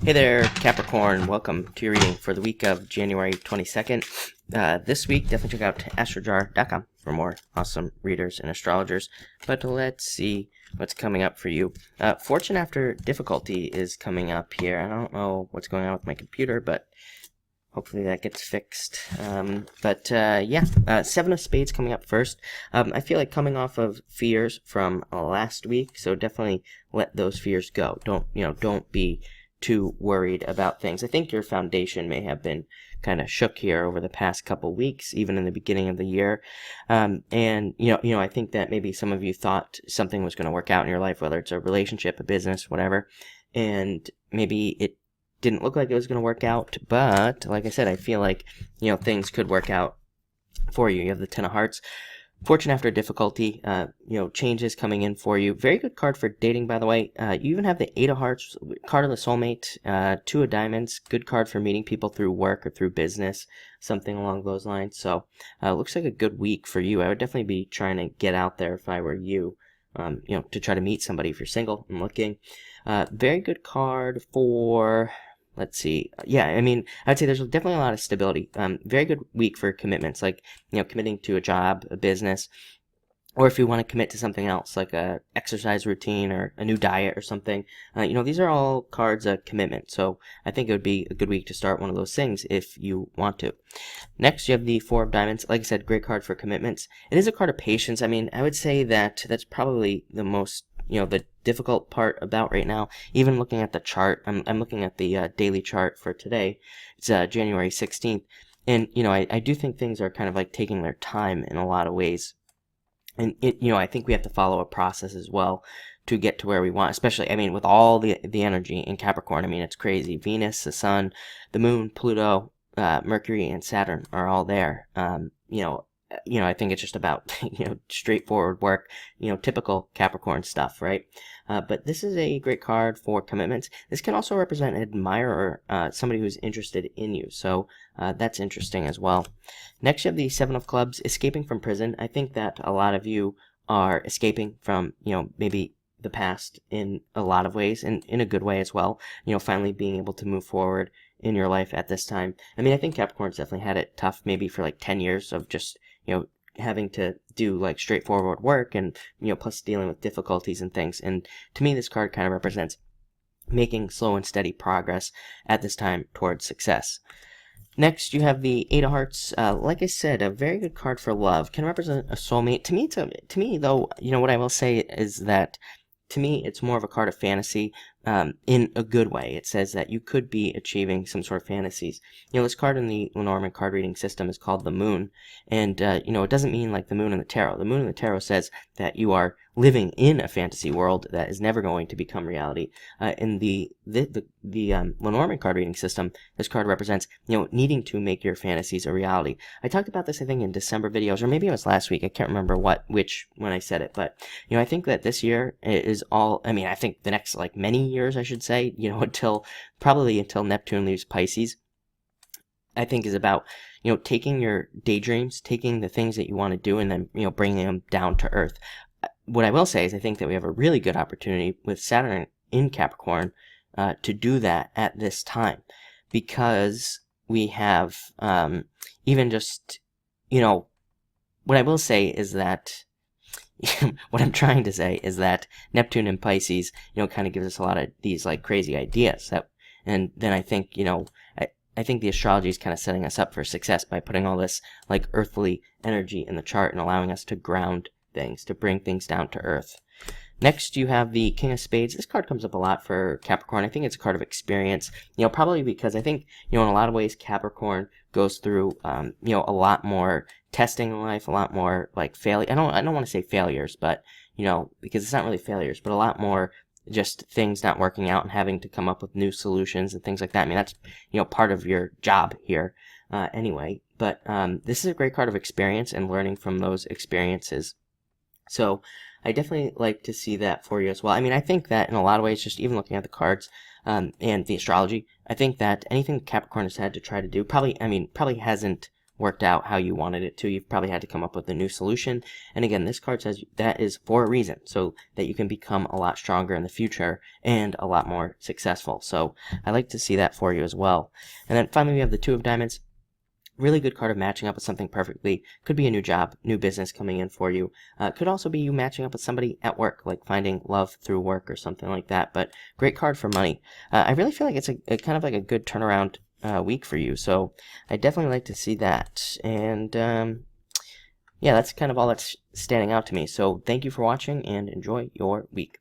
Hey there, Capricorn. Welcome to your reading for the week of January 22nd. This week, definitely check out astrojar.com for more awesome readers and astrologers. But let's see what's coming up for you. Fortune after difficulty is coming up here. I don't know what's going on with my computer, but hopefully that gets fixed. Seven of Spades coming up first. I feel like coming off of fears from last week, so definitely let those fears go. Don't be too worried about things. I think your foundation may have been kind of shook here over the past couple weeks, even in the beginning of the year. I think that maybe some of you thought something was going to work out in your life, whether it's a relationship, a business, whatever, and maybe it didn't look like it was going to work out. But like I said, I feel like things could work out for you. You have the Ten of Hearts. Fortune after difficulty, changes coming in for you. Very good card for dating, by the way. You even have the Eight of Hearts, card of the soulmate, Two of Diamonds. Good card for meeting people through work or through business, something along those lines. So, looks like a good week for you. I would definitely be trying to get out there if I were you, to try to meet somebody if you're single and looking. Very good card for... Let's see. I'd say there's definitely a lot of stability. Very good week for commitments, like, committing to a job, a business, or if you want to commit to something else, like a exercise routine or a new diet or something. These are all cards of commitment. So I think it would be a good week to start one of those things if you want to. Next, you have the Four of Diamonds. Like I said, great card for commitments. It is a card of patience. I would say that that's probably the most the difficult part about right now. Even looking at the chart, I'm looking at the daily chart for today. It's January 16th. And, I do think things are kind of like taking their time in a lot of ways. And, I think we have to follow a process as well to get to where we want, especially, with all the energy in Capricorn. It's crazy. Venus, the Sun, the Moon, Pluto, Mercury, and Saturn are all there. I think it's just about, straightforward work, typical Capricorn stuff, right? But this is a great card for commitments. This can also represent an admirer, somebody who's interested in you. So that's interesting as well. Next, you have the Seven of Clubs, escaping from prison. I think that a lot of you are escaping from, maybe the past in a lot of ways, and in a good way as well. Finally being able to move forward in your life at this time. I think Capricorn's definitely had it tough, maybe for like 10 years of just, having to do like straightforward work and, plus dealing with difficulties and things. And to me, this card kind of represents making slow and steady progress at this time towards success. Next, you have the Eight of Hearts. Like I said, a very good card for love. Can represent a soulmate. To me, though, what I will say is that to me, it's more of a card of fantasy, in a good way. It says that you could be achieving some sort of fantasies. This card in the Lenormand card reading system is called the Moon, and, it doesn't mean like the Moon in the Tarot. The Moon in the Tarot says that you are living in a fantasy world that is never going to become reality. In the Lenormand card reading system, this card represents, needing to make your fantasies a reality. I talked about this, I think, in December videos, or maybe it was last week. I can't remember when I said it, but, I think that this year is all, I think the next, like, many years, I should say, until Neptune leaves Pisces, I think is about, taking your daydreams, taking the things that you want to do, and then, bringing them down to earth. What I will say is I think that we have a really good opportunity with Saturn in Capricorn to do that at this time, because we have even just, what I will say is that what I'm trying to say is that Neptune in Pisces, kind of gives us a lot of these like crazy ideas and then I think, I think the astrology is kind of setting us up for success by putting all this like earthly energy in the chart and allowing us to ground things, to bring things down to earth. Next, you have the King of Spades. This card comes up a lot for Capricorn. I think it's a card of experience, probably because I think, in a lot of ways, Capricorn goes through, a lot more testing in life, a lot more like failure. I don't want to say failures, but, because it's not really failures, but a lot more just things not working out and having to come up with new solutions and things like that. That's, part of your job here, anyway. But this is a great card of experience and learning from those experiences. So I definitely like to see that for you as well. I think that in a lot of ways, just even looking at the cards and the astrology, I think that anything Capricorn has had to try to do probably hasn't worked out how you wanted it to. You've probably had to come up with a new solution. And again, this card says that is for a reason, so that you can become a lot stronger in the future and a lot more successful. So I like to see that for you as well. And then finally, we have the Two of Diamonds. Really good card of matching up with something perfectly. Could be a new job, new business coming in for you. Could also be you matching up with somebody at work, like finding love through work or something like that. But great card for money. I really feel like it's a kind of like a good turnaround week for you. So I definitely like to see that. And yeah, that's kind of all that's standing out to me. So thank you for watching and enjoy your week.